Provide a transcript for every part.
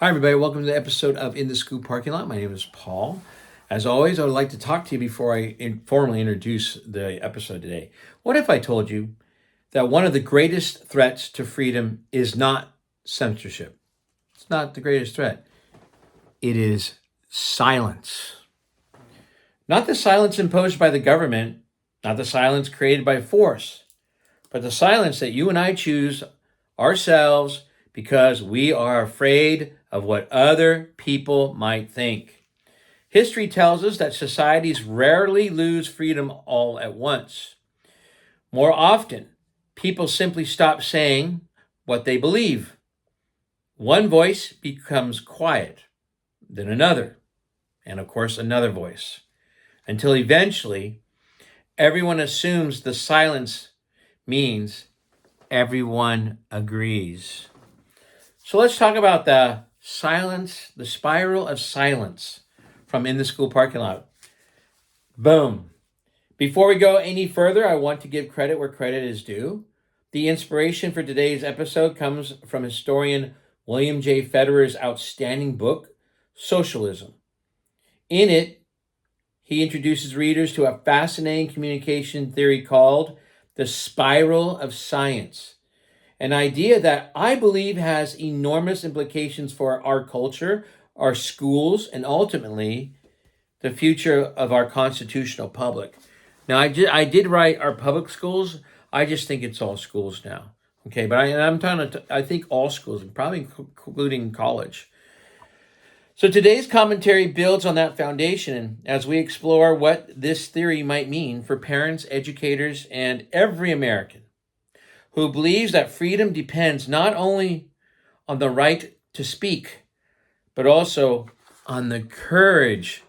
Hi, everybody. Welcome to the episode of In the Scoop Parking Lot. My name is Paul. As always, I would like to talk to you before I formally introduce the episode today. What if I told you that one of the greatest threats to freedom is not censorship? It's not the greatest threat. It is silence. Not the silence imposed by the government, not the silence created by force, but the silence that you and I choose ourselves because we are afraid of what other people might think. History tells us that societies rarely lose freedom all at once. More often, people simply stop saying what they believe. One voice becomes quiet, then another, and of course another voice, until eventually everyone assumes the silence means everyone agrees. So let's talk about the silence, the spiral of silence from In the School Parking Lot. Boom. Before we go any further, I want to give credit where credit is due. The inspiration for today's episode comes from historian William J. Federer's outstanding book, Socialism. In it, he introduces readers to a fascinating communication theory called the spiral of science. An idea that I believe has enormous implications for our culture, our schools, and ultimately the future of our constitutional public. Now, I did write our public schools. I just think it's all schools now. Okay, but I think all schools, probably including college. So today's commentary builds on that foundation as we explore what this theory might mean for parents, educators, and every American who believes that freedom depends not only on the right to speak, but also on the courage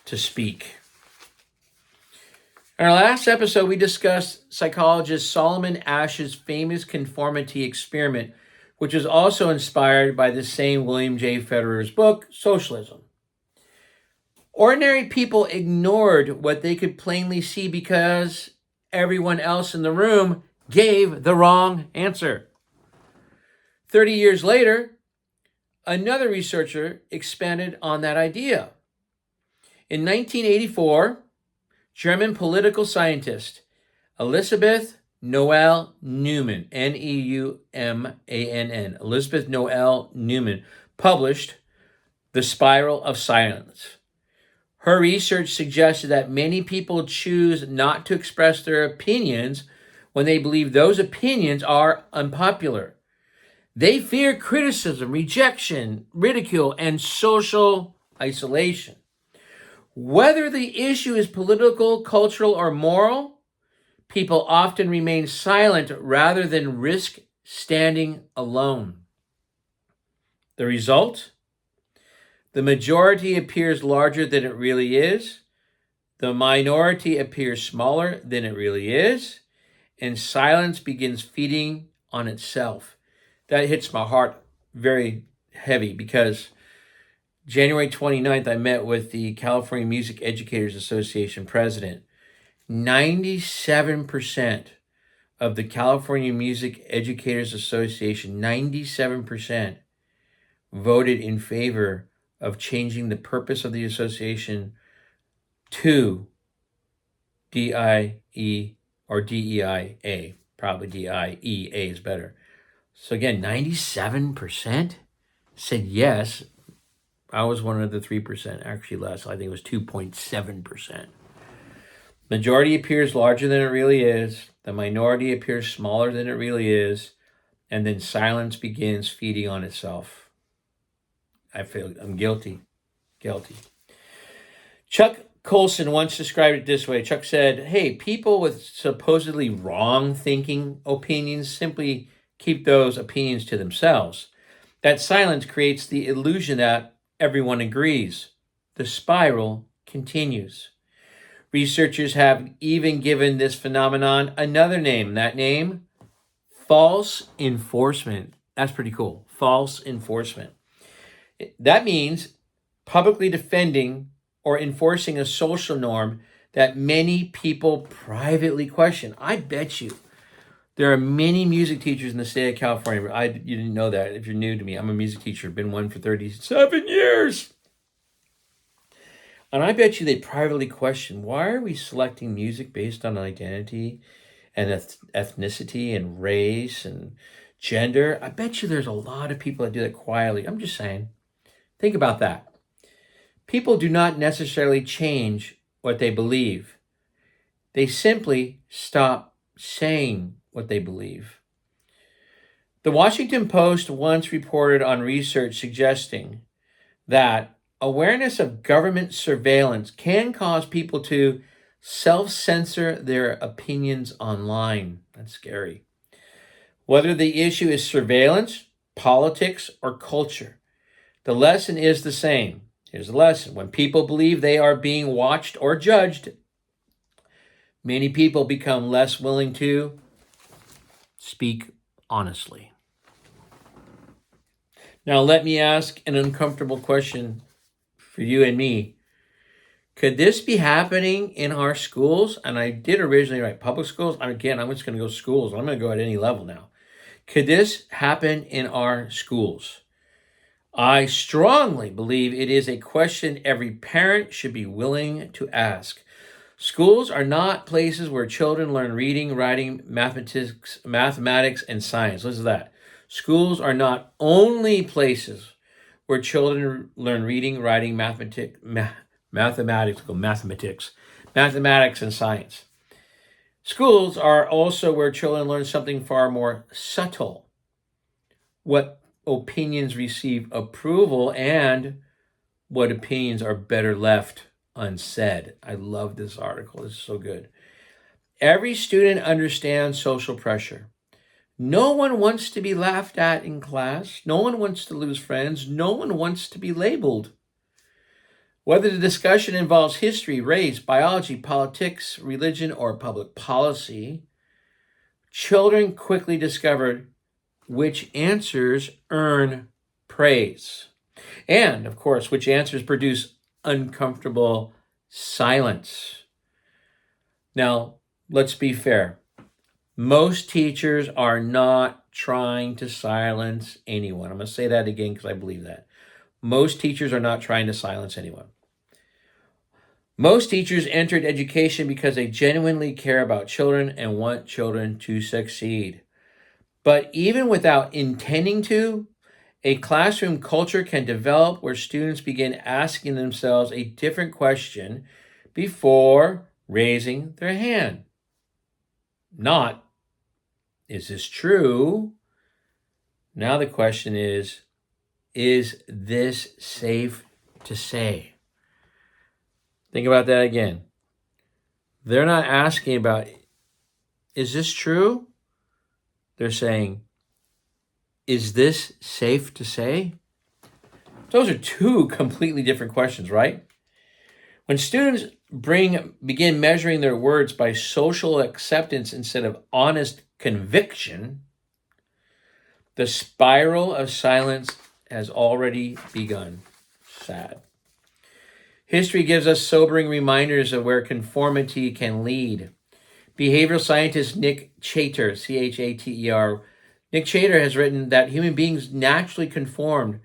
to speak. In our last episode, we discussed psychologist Solomon Asch's famous conformity experiment, which was also inspired by the same William J. Federer's book, Socialism. Ordinary people ignored what they could plainly see because everyone else in the room gave the wrong answer. 30 years later, another researcher expanded on that idea. In 1984, German political scientist Elisabeth Noelle-Neumann, Neumann, Elisabeth Noelle-Neumann, published The Spiral of Silence. Her research suggested that many people choose not to express their opinions when they believe those opinions are unpopular. They fear criticism, rejection, ridicule, and social isolation. Whether the issue is political, cultural, or moral, people often remain silent rather than risk standing alone. The result? The majority appears larger than it really is. The minority appears smaller than it really is. And silence begins feeding on itself. That hits my heart very heavy because January 29th, I met with the California Music Educators Association president. 97% of the California Music Educators Association, 97% voted in favor of changing the purpose of the association to DIE or DEIA. Probably DIEA is better. So again, 97% said yes. I was one of the 3%, actually less. I think it was 2.7%. Majority appears larger than it really is. The minority appears smaller than it really is. And then silence begins feeding on itself. I feel I'm guilty. Chuck Colson once described it this way. Chuck said, hey, people with supposedly wrong thinking opinions simply keep those opinions to themselves. That silence creates the illusion that everyone agrees. The spiral continues. Researchers have even given this phenomenon another name. That name, false enforcement. That's pretty cool. False enforcement. That means publicly defending or enforcing a social norm that many people privately question. I bet you There are many music teachers in the state of California. You didn't know that. If you're new to me, I'm a music teacher. Been one for 37 years. And I bet you they privately question, why are we selecting music based on identity and ethnicity and race and gender? I bet you there's a lot of people that do that quietly. I'm just saying. Think about that. People do not necessarily change what they believe. They simply stop saying what they believe. The Washington Post once reported on research suggesting that awareness of government surveillance can cause people to self-censor their opinions online. That's scary. Whether the issue is surveillance, politics, or culture, the lesson is the same. Here's the lesson. When people believe they are being watched or judged, many people become less willing to speak honestly. Now, let me ask an uncomfortable question for you and me. Could this be happening in our schools? And I did originally write public schools. Again, I'm just going to go schools. I'm going to go at any level now. Could this happen in our schools? I strongly believe it is a question every parent should be willing to ask. Schools are not places where children learn reading, writing, mathematics, and science. Listen to that. Schools are not only places where children learn reading, writing, mathematics, and science. Schools are also where children learn something far more subtle. What opinions receive approval and what opinions are better left unsaid. I love this article. This is so good. Every student understands social pressure. No one wants to be laughed at in class. No one wants to lose friends. No one wants to be labeled. Whether the discussion involves history, race, biology, politics, religion, or public policy, children quickly discovered which answers earn praise. And, of course, which answers produce uncomfortable silence. Now, let's be fair. Most teachers are not trying to silence anyone. I'm going to say that again because I believe that. Most teachers are not trying to silence anyone. Most teachers entered education because they genuinely care about children and want children to succeed. But even without intending to, a classroom culture can develop where students begin asking themselves a different question before raising their hand. Not, is this true? Now the question is this safe to say? Think about that again. They're not asking about, is this true? They're saying, is this safe to say? Those are two completely different questions, right? When students begin measuring their words by social acceptance instead of honest conviction, the spiral of silence has already begun. Sad. History gives us sobering reminders of where conformity can lead. Behavioral scientist Nick Chater, Chater, Nick Chater has written that human beings naturally conform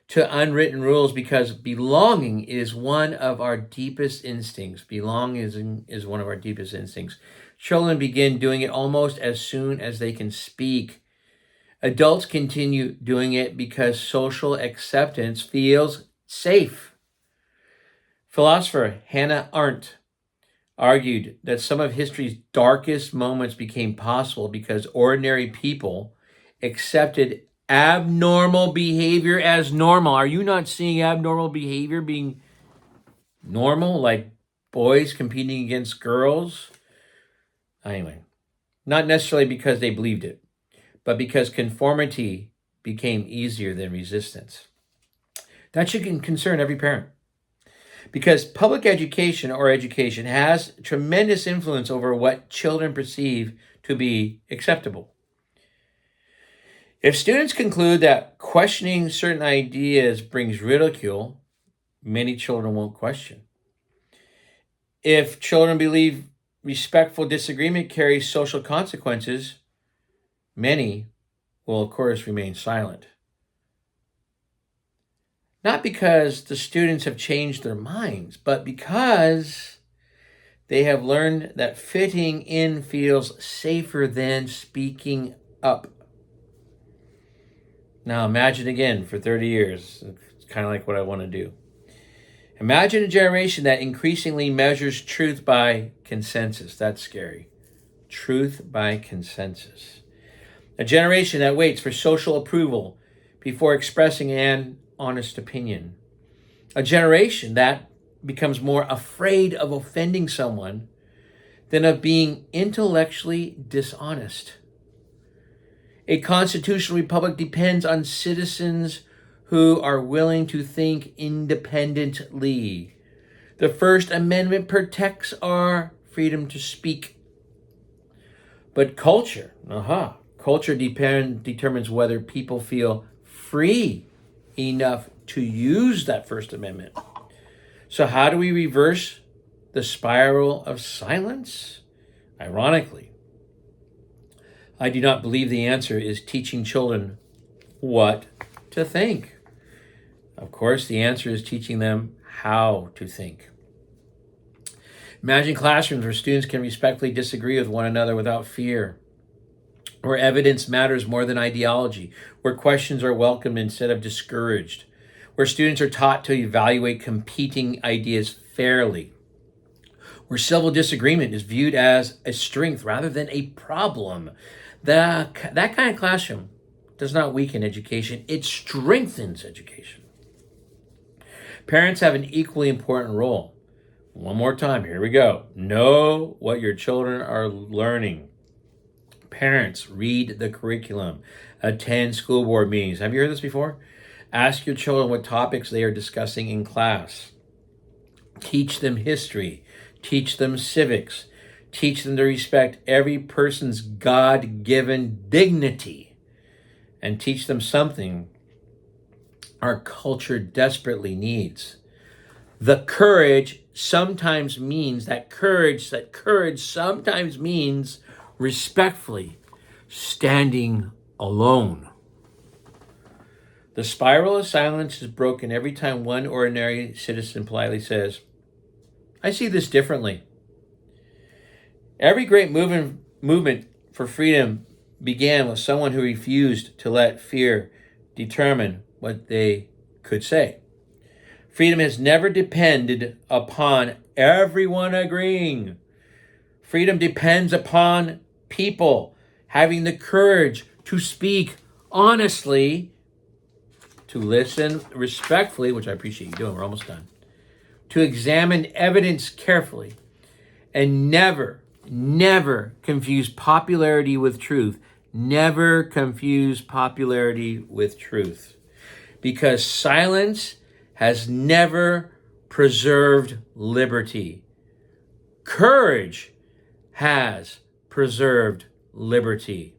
to unwritten rules because belonging is one of our deepest instincts. Belonging is one of our deepest instincts. Children begin doing it almost as soon as they can speak. Adults continue doing it because social acceptance feels safe. Philosopher Hannah Arendt argued that some of history's darkest moments became possible because ordinary people accepted abnormal behavior as normal. Are you not seeing abnormal behavior being normal, like boys competing against girls? Anyway, not necessarily because they believed it, but because conformity became easier than resistance. That should concern every parent. Because public education or education has tremendous influence over what children perceive to be acceptable. If students conclude that questioning certain ideas brings ridicule, many children won't question. If children believe respectful disagreement carries social consequences, many will, of course, remain silent. Not because the students have changed their minds, but because they have learned that fitting in feels safer than speaking up. Now imagine again for 30 years. It's kind of like what I want to do. Imagine a generation that increasingly measures truth by consensus. That's scary. Truth by consensus. A generation that waits for social approval before expressing an honest opinion. A generation that becomes more afraid of offending someone than of being intellectually dishonest. A constitutional republic depends on citizens who are willing to think independently. The First Amendment protects our freedom to speak. But culture determines whether people feel free enough to use that First Amendment. So how do we reverse the spiral of silence? Ironically, I do not believe the answer is teaching children what to think. Of course, the answer is teaching them how to think. Imagine classrooms where students can respectfully disagree with one another without fear, where evidence matters more than ideology, where questions are welcomed instead of discouraged, where students are taught to evaluate competing ideas fairly, where civil disagreement is viewed as a strength rather than a problem. That kind of classroom does not weaken education, it strengthens education. Parents have an equally important role. One more time, here we go. Know what your children are learning. Parents, read the curriculum. Attend school board meetings. Have you heard this before? Ask your children what topics they are discussing in class. Teach them history. Teach them civics. Teach them to respect every person's God-given dignity. And teach them something our culture desperately needs. The courage sometimes means respectfully standing alone. The spiral of silence is broken every time one ordinary citizen politely says, I see this differently. Every great movement for freedom began with someone who refused to let fear determine what they could say. Freedom has never depended upon everyone agreeing. Freedom depends upon people having the courage to speak honestly, to listen respectfully, which I appreciate you doing, we're almost done, to examine evidence carefully, and never confuse popularity with truth. Never confuse popularity with truth. Because silence has never preserved liberty. Courage has preserved liberty.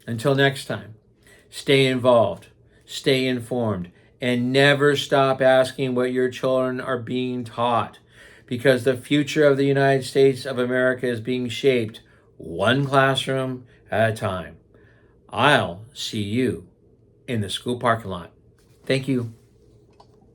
Until next time, stay involved, stay informed, and never stop asking what your children are being taught, because the future of the United States of America is being shaped one classroom at a time. I'll see you in the school parking lot. Thank you.